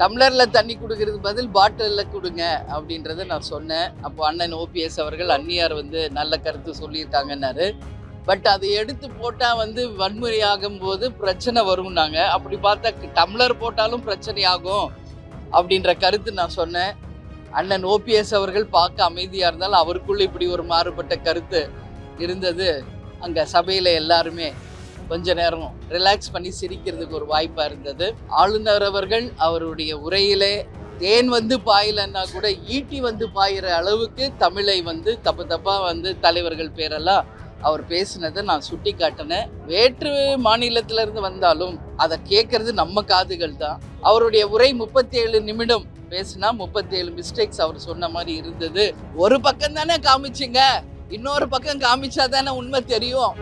டம்ளர்ல தண்ணி குடுக்கிறது பதில் பாட்டிலில் கொடுங்க அப்படின்றத நான் சொன்னேன். அப்போ அண்ணன் ஓபிஎஸ் அவர்கள் அந்நியார் நல்ல கருத்து சொல்லியிருக்காங்கன்னாரு. பட் அதை எடுத்து போட்டால் வன்முறை ஆகும்போது பிரச்சனை வரும்னாங்க. அப்படி பார்த்தா டம்ளர் போட்டாலும் பிரச்சனை ஆகும் அப்படின்ற கருத்து நான் சொன்னேன். அண்ணன் ஓபிஎஸ் அவர்கள் பார்க்க அமைதியாக இருந்தாலும் அவருக்குள்ள இப்படி ஒரு மாறுபட்ட கருத்து இருந்தது. அங்கே சபையில் எல்லாருமே கொஞ்ச நேரம் ரிலாக்ஸ் பண்ணி சிரிக்கிறதுக்கு ஒரு வாய்ப்பாக இருந்தது. ஆளுநர் அவர்கள் அவருடைய உரையிலே தேன் பாயலன்னா கூட ஈட்டி பாயிற அளவுக்கு தமிழை தப்பு தப்பாக தலைவர்கள் பேரெல்லாம் அவர் பேசினதை நான் சுட்டி காட்டினேன். வேற்று மாநிலத்திலிருந்து வந்தாலும் அதை கேட்கறது நம்ம காதுகள் தான். அவருடைய உரை 37 நிமிடம் பேசினா 37 மிஸ்டேக்ஸ் அவர் சொன்ன மாதிரி இருந்தது. ஒரு பக்கம் தானே காமிச்சிங்க, இன்னொரு பக்கம் காமிச்சா தானே உண்மை தெரியும்.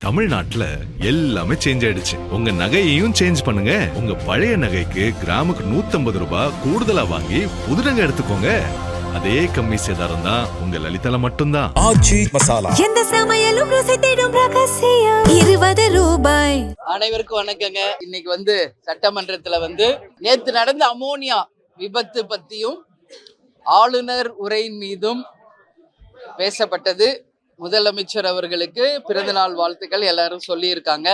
தமிழ்நாட்டுல எல்லாமே சேஞ்ச் ஆயிடுச்சு. உங்க நகையையும் சேஞ்ச் பண்ணுங்க. உங்க பழைய நகைக்கு கிராமுக்கு 150 ரூபாய் கூடுதலா வாங்கி புது நகை எடுத்துக்கோங்க. அதே கம்மி சேதாரம் தான் உங்க லலிதால மட்டும்தான். ஆச்சி மசாலா, எந்த சமையலும் ருசி தேடும் ரகசியம் 20 ரூபாய். அனைவருக்கும் வணக்கங்க. இன்னைக்கு சட்டமன்றத்துல நேத்து நடந்த அமோனியா விபத்து பத்தியும் ஆளுநர் உரையின் மீதும் பேசப்பட்டது. முதலமைச்சர் அவர்களுக்கு பிறந்தநாள் வாழ்த்துக்கள் எல்லாரும் சொல்லியிருக்காங்க.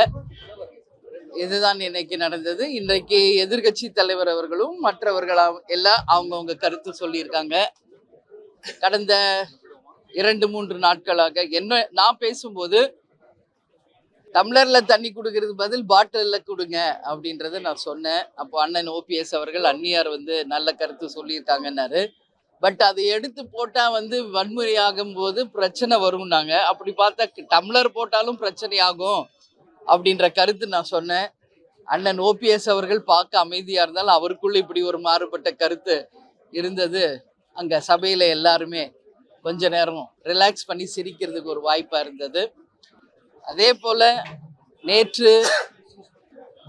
இதுதான் இன்னைக்கு நடந்தது. இன்றைக்கு எதிர்கட்சி தலைவர் அவர்களும் மற்றவர்களாம் எல்லாம் அவங்கவுங்க கருத்து சொல்லியிருக்காங்க. கடந்த 2-3 நாட்களாக நான் பேசும்போது டம்ளர்ல தண்ணி குடுக்கிறது பதில் பாட்டிலில் கொடுங்க அப்படின்றத நான் சொன்னேன். அப்போ அண்ணன் ஓபிஎஸ் அவர்கள் அந்நியார் நல்ல கருத்து சொல்லியிருக்காங்கன்னாரு. பட் அதை எடுத்து போட்டால் வன்முறை ஆகும்போது பிரச்சனை வரும்னாங்க. அப்படி பார்த்தா டம்ளர் போட்டாலும் பிரச்சனை ஆகும் அப்படின்ற கருத்து நான் சொன்னேன். அண்ணன் ஓபிஎஸ் அவர்கள் பார்க்க அமைதியாக இருந்தாலும் அவருக்குள்ள இப்படி ஒரு மாறுபட்ட கருத்து இருந்தது. அங்கே சபையில் எல்லாருமே கொஞ்ச நேரம் ரிலாக்ஸ் பண்ணி சிரிக்கிறதுக்கு ஒரு வாய்ப்பாக இருந்தது. அதே போல் நேற்று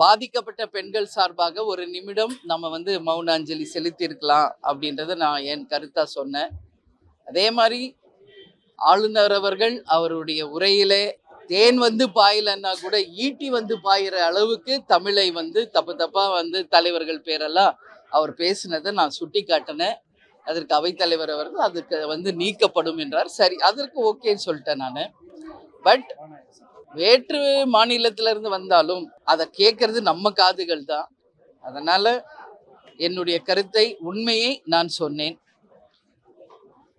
பாதிக்கப்பட்ட பெண்கள் சார்பாக ஒரு நிமிடம் நம்ம மௌன அஞ்சலி செலுத்தியிருக்கலாம் அப்படின்றத நான் என் கருத்தாக சொன்னேன். அதே மாதிரி ஆளுநர் அவர்கள் அவருடைய உரையிலே தேன் பாயலன்னா கூட ஈட்டி பாயிற அளவுக்கு தமிழை தப்பு தப்பாக தலைவர்கள் பேரெல்லாம் அவர் பேசினதை நான் சுட்டி காட்டினேன். அதற்கு அவைத்தலைவர் அவர்கள் அதுக்கு நீக்கப்படும் என்றார். சரி, அதற்கு ஓகேன்னு சொல்லிட்டேன் நான். பட் வேற்று மாநிலத்திலிருந்து வந்தாலும் அதை கேட்கறது நம்ம காதுகள் தான். அதனால என்னுடைய கருத்தை, உண்மையை நான் சொன்னேன்,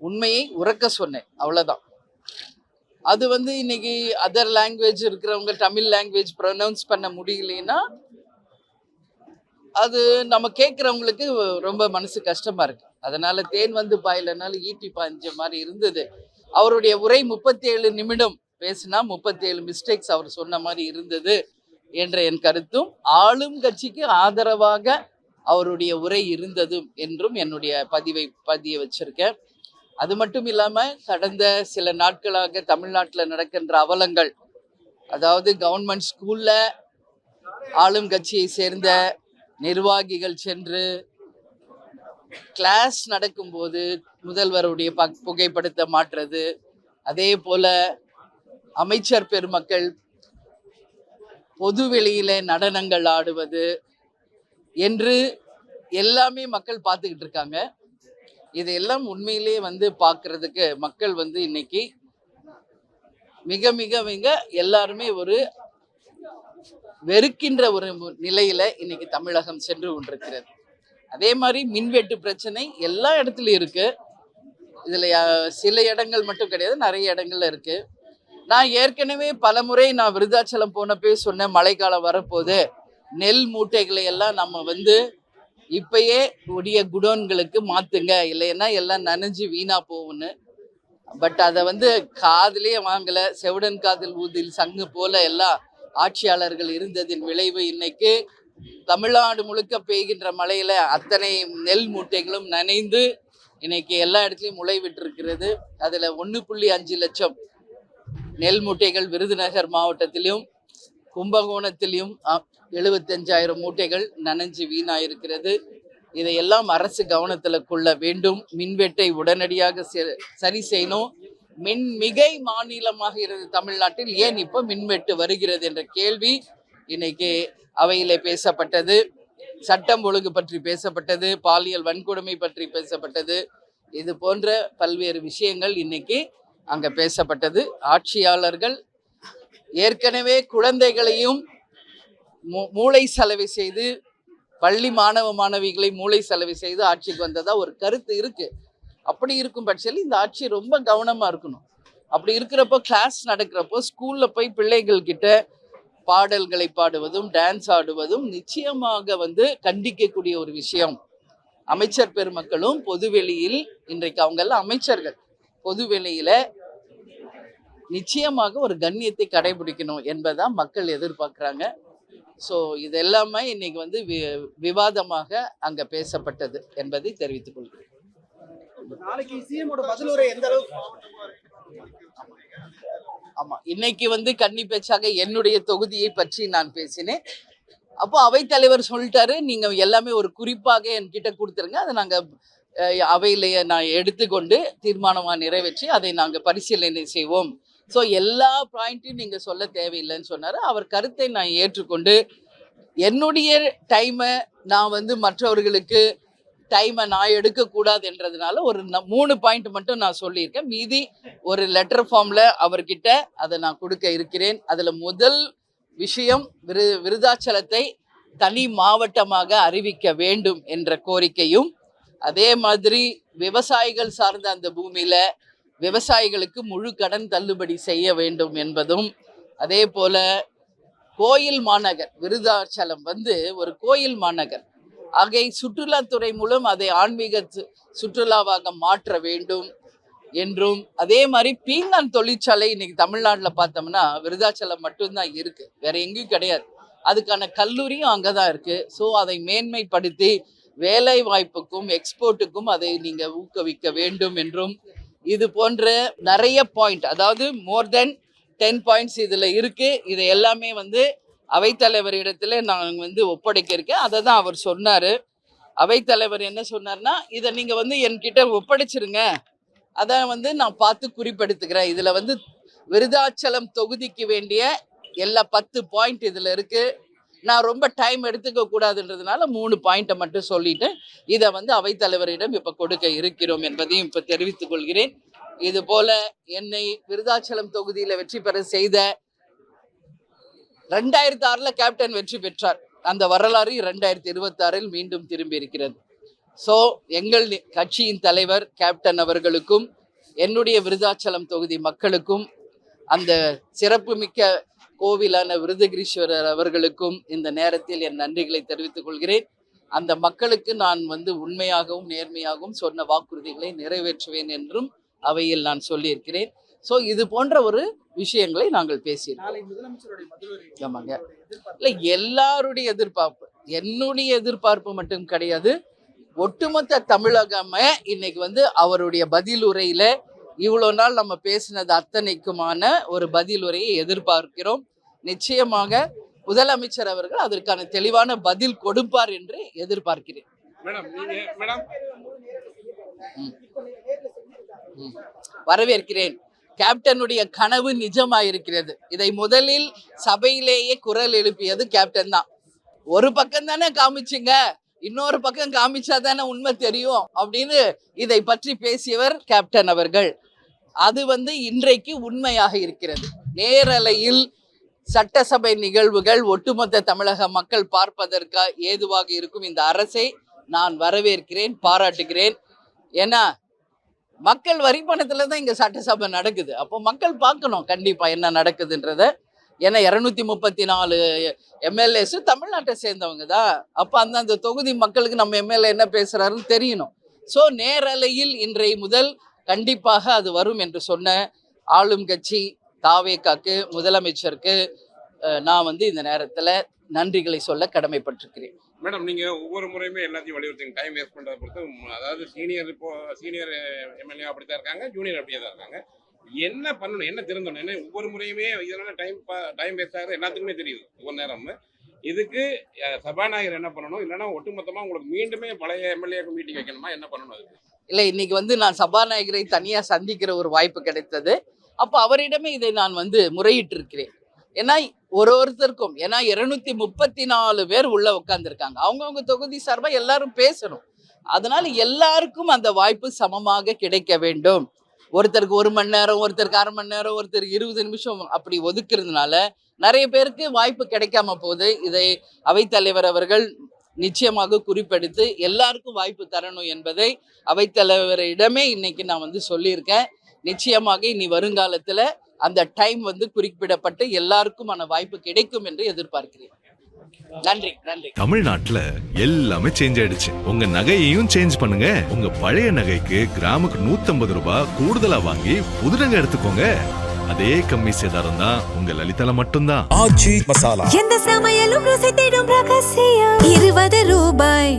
உண்மையை உறக்க சொன்னேன், அவ்வளோதான். அது இன்னைக்கு அதர் லாங்குவேஜ் இருக்கிறவங்க தமிழ் லாங்குவேஜ் ப்ரொனவுன்ஸ் பண்ண முடியலன்னா அது நம்ம கேட்குறவங்களுக்கு ரொம்ப மனசு கஷ்டமா இருக்கு. அதனால தேன் பாயலனாலும் ஈட்டி பாய்ஞ்ச மாதிரி இருந்தது. அவருடைய உரை 37 நிமிடம் பேசினா 37 மிஸ்டேக்ஸ் அவர் சொன்ன மாதிரி இருந்தது என்ற என் கருத்தும், ஆளும் கட்சிக்கு ஆதரவாக அவருடைய உரை இருந்ததும் என்றும் என்னுடைய பதிய வச்சிருக்கேன். அது மட்டும் இல்லாமல் கடந்த சில நாட்களாக தமிழ்நாட்டில் நடக்கின்ற அவலங்கள், அதாவது கவர்மெண்ட் ஸ்கூலில் ஆளும் கட்சியை சேர்ந்த நிர்வாகிகள் சென்று கிளாஸ் நடக்கும்போது முதல்வருடைய புகைப்படத்தை மாற்றுறது, அதே போல அமைச்சர் பெருமக்கள் பொது வெளியில நடனங்கள் ஆடுவது என்று எல்லாமே மக்கள் பார்த்துக்கிட்டு இருக்காங்க. இதையெல்லாம் உண்மையிலே பார்க்கறதுக்கு மக்கள் இன்னைக்கு மிக மிக மிக எல்லாருமே ஒரு வெறுக்கின்ற ஒரு நிலையில இன்னைக்கு தமிழகம் சென்று கொண்டிருக்கிறது. அதே மாதிரி மின்வெட்டு பிரச்சனை எல்லா இடத்துலையும் இருக்கு. இதுல சில இடங்கள் மட்டும் கிடையாது, நிறைய இடங்கள்ல இருக்கு. நான் ஏற்கனவே பல முறை நான் விருதாச்சலம் போனப்பே சொன்ன, மழைக்காலம் வரப்போது நெல் மூட்டைகளை எல்லாம் நம்ம இப்பயே உடைய குடோன்களுக்கு மாத்துங்க, இல்லைன்னா எல்லாம் நனைஞ்சு வீணா போகும்னு. பட் அதை காதிலே வாங்கல. செவிடன் காதில் ஊதில் சங்கு போல எல்லா ஆட்சியாளர்கள் இருந்ததின் விளைவு இன்னைக்கு தமிழ்நாடு முழுக்க பெய்கின்ற மழையில அத்தனை நெல் மூட்டைகளும் நனைந்து இன்னைக்கு எல்லா இடத்துலையும் முளை விட்டிருக்கிறது. அதுல 1.5 லட்சம் நெல் மூட்டைகள் விருதுநகர் மாவட்டத்திலும் கும்பகோணத்திலும் 75,000 மூட்டைகள் நனைஞ்சு வீணாயிருக்கிறது. இதையெல்லாம் அரசு கவனத்தில் கொள்ள வேண்டும். மின்வெட்டை உடனடியாக சரி செய்யணும். மின் மிகை மாநிலமாக இருந்த தமிழ்நாட்டில் ஏன் இப்போ மின்வெட்டு வருகிறது என்ற கேள்வி இன்னைக்கு அவையிலே பேசப்பட்டது. சட்டம் ஒழுங்கு பற்றி பேசப்பட்டது, பாலியல் வன்கொடுமை பற்றி பேசப்பட்டது. இது போன்ற பல்வேறு விஷயங்கள் இன்னைக்கு அங்க பேசப்பட்டது. ஆட்சியாளர்கள் ஏற்கனவே குழந்தைகளையும் மூளை செலவு செய்து, பள்ளி மாணவ மாணவிகளை மூளை செலவு செய்து ஆட்சிக்கு வந்ததா ஒரு கருத்து இருக்கு. அப்படி இருக்கும் பட்சத்தில் இந்த ஆட்சி ரொம்ப கவனமா இருக்கணும். அப்படி இருக்கிறப்போ, கிளாஸ் நடக்கிறப்போ ஸ்கூல்ல போய் பிள்ளைகள் கிட்ட பாடல்களை பாடுவதும் டான்ஸ் ஆடுவதும் நிச்சயமாக கண்டிக்கக்கூடிய ஒரு விஷயம். அமைச்சர் பெருமக்களும் பொதுவெளியில், இன்றைக்கு அவங்கெல்லாம் அமைச்சர்கள், பொதுவெளியில நிச்சயமாக ஒரு கண்ணியத்தை கடைபிடிக்கணும் என்பதான் மக்கள் எதிர்பார்க்குறாங்க. ஸோ இது எல்லாமே இன்னைக்கு விவாதமாக அங்க பேசப்பட்டது என்பதை தெரிவித்துக் கொள்கிறேன். நாளைக்கு சிஎமோட பதிலுரை எந்த அளவுக்கு? ஆமா, இன்னைக்கு கன்னி பேச்சாக என்னுடைய தொகுதியை பற்றி நான் பேசினேன். அப்போ அவைத்தலைவர் சொல்லிட்டாரு, நீங்க எல்லாமே ஒரு குறிப்பாக என்கிட்ட கொடுத்துருங்க, அதை நாங்க அவையிலேயே நான் எடுத்துக்கொண்டு தீர்மானமாக நிறைவேற்றி அதை நாங்க பரிசீலனை செய்வோம். ஸோ எல்லா பாயிண்ட்டையும் நீங்க சொல்ல தேவையில்லைன்னு சொன்னாரு. அவர் கருத்தை நான் ஏற்றுக்கொண்டு என்னுடைய டைமை நான் மற்றவர்களுக்கு டைமை நான் எடுக்கக்கூடாது என்றதுனால ஒரு 3 பாயிண்ட் மட்டும் நான் சொல்லியிருக்கேன். மீதி ஒரு லெட்டர் ஃபார்ம்ல அவர்கிட்ட அதை நான் கொடுக்க இருக்கிறேன். அதுல முதல் விஷயம் விருதாச்சலத்தை தனி மாவட்டமாக அறிவிக்க வேண்டும் என்ற கோரிக்கையும், அதே மாதிரி விவசாயிகள் சார்ந்த அந்த பூமியில விவசாயிகளுக்கு முழு கடன் தள்ளுபடி செய்ய வேண்டும் என்பதும், அதே போல கோயில் மாநகர் விருதாச்சலம் ஒரு கோயில் மாநகர் ஆகை சுற்றுலாத்துறை மூலம் அதை ஆன்மீக சுற்றுலாவாக மாற்ற வேண்டும் என்றும், அதே மாதிரி பீங்கான் தொழிற்சாலை இன்னைக்கு தமிழ்நாட்டில் பார்த்தோம்னா விருதாச்சலம் மட்டும்தான் இருக்கு, வேற எங்கேயும் கிடையாது. அதுக்கான கல்லூரியும் அங்கதான் இருக்கு. ஸோ அதை மேன்மைப்படுத்தி வேலை வாய்ப்புக்கும் எக்ஸ்போர்ட்டுக்கும் அதை நீங்க ஊக்குவிக்க வேண்டும் என்றும், இது போன்ற நிறைய பாயிண்ட், அதாவது மோர் தென் 10 பாயிண்ட்ஸ் இதுல இருக்கு. இதை எல்லாமே அவைத்தலைவரிடத்துல நான் ஒப்படைக்க இருக்கேன். அதை தான் அவர் சொன்னாரு. அவைத்தலைவர் என்ன சொன்னார்னா, இதை நீங்க என்கிட்ட ஒப்படைச்சிருங்க, அதை நான் பார்த்து குறிப்பெடுத்துக்கிறேன். இதுல விருதாச்சலம் தொகுதிக்கு வேண்டிய எல்லா 10 பாயிண்ட் இதுல இருக்கு. நான் ரொம்ப டைம் எடுத்துக்க கூடாதுன்றதுனால 3 பாயிண்ட்டை மட்டும் சொல்லிட்டு இதை அவைத்தலைவரிடம் இப்ப கொடுக்க இருக்கிறோம் என்பதையும் இப்ப தெரிவித்துக் கொள்கிறேன். இது போல என்னை விருதாச்சலம் தொகுதியில வெற்றி பெற செய்த 2006 கேப்டன் வெற்றி பெற்றார். அந்த வரலாறு 2026 மீண்டும் திரும்பி இருக்கிறது. ஸோ எங்கள் கட்சியின் தலைவர் கேப்டன் அவர்களுக்கும் என்னுடைய விருதாச்சலம் தொகுதி மக்களுக்கும் அந்த சிறப்புமிக்க கோவிலான விருதகிரீஸ்வரர் அவர்களுக்கும் இந்த நேரத்தில் என் நன்றிகளை தெரிவித்துக் கொள்கிறேன். அந்த மக்களுக்கு நான் உண்மையாகவும் நேர்மையாகவும் சொன்ன வாக்குறுதிகளை நிறைவேற்றுவேன் என்றும் அவையில் நான் சொல்லியிருக்கிறேன். ஸோ இது போன்ற ஒரு விஷயங்களை நாங்கள் பேசியிருக்கோம். ஆமாங்க, இல்லை எல்லாருடைய எதிர்பார்ப்பு, என்னுடைய எதிர்பார்ப்பு மட்டும் கிடையாது, ஒட்டுமொத்த தமிழகமே இன்னைக்கு அவருடைய பதிலுரையில இவ்வளோ நாள் நம்ம பேசினது அத்தனைக்குமான ஒரு பதிலுரையை எதிர்பார்க்கிறோம். நிச்சயமாக முதலமைச்சர் அவர்கள் அதற்கான தெளிவான பதில் கொடுப்பார் என்று எதிர்பார்க்கிறேன். வரவேற்கிறேன். கேப்டனுடைய கனவு நிஜமாயிருக்கிறது. இதை முதலில் சபையிலேயே குரல் எழுப்பியது கேப்டன் தான். ஒரு பக்கம் தானே காமிச்சிங்க, இன்னொரு பக்கம் காமிச்சா தானே உண்மை தெரியும் அப்படின்னு இதை பற்றி பேசியவர் கேப்டன் அவர்கள். அது இன்றைக்கு உண்மையாக இருக்கிறது. நேரலையில் சட்டசபை நிகழ்வுகள் ஒட்டுமொத்த தமிழக மக்கள் பார்ப்பதற்கு ஏதுவாக இருக்கும் இந்த அரசை நான் வரவேற்கிறேன், பாராட்டுகிறேன். ஏன்னா மக்கள் வரி பணத்துல தான் இங்க சட்டசபை நடக்குது. அப்போ மக்கள் பார்க்கணும் கண்டிப்பா என்ன நடக்குதுன்றத. ஏன்னா 234 எம்எல்ஏஸ் தமிழ்நாட்டை சேர்ந்தவங்க தான். அப்போ அந்த தொகுதி மக்களுக்கு நம்ம எம்எல்ஏ என்ன பேசுறாருன்னு தெரியணும். ஸோ நேரலையில் இன்றைய முதல் கண்டிப்பாக அது வரும் என்று சொன்ன ஆளும் கட்சி தாவேகாக்கு, முதலமைச்சருக்கு நான் இந்த நேரத்தில் நன்றிகளை சொல்ல கடமைப்பட்டிருக்கிறேன். மேடம், நீங்க ஒவ்வொரு முறையுமே எல்லாத்தையும் வலியுறுத்துங்க, டைம் வேஸ்ட் பண்றதை பொறுத்து. அதாவது சீனியர் எம்எல்ஏ அப்படித்தான் இருக்காங்க, ஜூனியர் அப்படியே தான் இருக்காங்க. என்ன பண்ணணும், என்ன திருந்தணும், என்ன ஒவ்வொரு முறையுமே இதனால டைம் வேஸ்ட் ஆகுது எல்லாத்துக்குமே தெரியுது ஒவ்வொரு நேரம். இதுக்கு சபாநாயகர் என்ன பண்ணணும், இல்லைன்னா ஒட்டுமொத்தமாக உங்களுக்கு மீண்டுமே பழைய எம்எல்ஏக்கு மீட்டிங் வைக்கணுமா, என்ன பண்ணணும்? அதுக்கு இல்லை, இன்னைக்கு நான் சபாநாயகரை தனியாக சந்திக்கிற ஒரு வாய்ப்பு கிடைத்தது. அப்போ அவரிடமே இதை நான் முறையிட்டு இருக்கிறேன். ஏன்னா ஒருத்தருக்கும், ஏன்னா 234 பேர் உள்ள உட்கார்ந்துருக்காங்க. அவங்கவுங்க தொகுதி சார்பா எல்லாரும் பேசணும். அதனால எல்லாருக்கும் அந்த வாய்ப்பு சமமாக கிடைக்க வேண்டும். ஒருத்தருக்கு 1 மணி நேரம், ஒருத்தருக்கு 1/2 மணி நேரம், ஒருத்தர் 20 நிமிஷம் அப்படி ஒதுக்குறதுனால நிறைய பேருக்கு வாய்ப்பு கிடைக்காம போகுது. இதை அவைத்தலைவர் அவர்கள் நிச்சயமாக குறிப்பெடுத்து எல்லாருக்கும் வாய்ப்பு தரணும் என்பதை அவைத்தலைவரிடமே இன்னைக்கு நான் வந்து சொல்லியிருக்கேன். நிச்சயமாக இனி வருங்காலத்துல அந்த டைம் வந்து குறிப்பிடப்பட்டு எல்லாருக்குமான வாய்ப்பு கிடைக்கும் என்று எதிர்பார்க்கிறேன். நன்றி நன்றி. தமிழ்நாட்டுல எல்லாமே சேஞ்ச் ஆயிடுச்சு. உங்க நகையையும் சேஞ்ச் பண்ணுங்க. உங்க பழைய நகைக்கு கிராமுக்கு 150 ரூபாய் கூடுதலா வாங்கி புது நகை எடுத்துக்கோங்க. அதே கம்மி சேதாரம் தான் உங்க லலிதால மட்டும்தான். எந்த சமையலும் ருசி தேடும் ரகசியம் 20 ரூபாய்.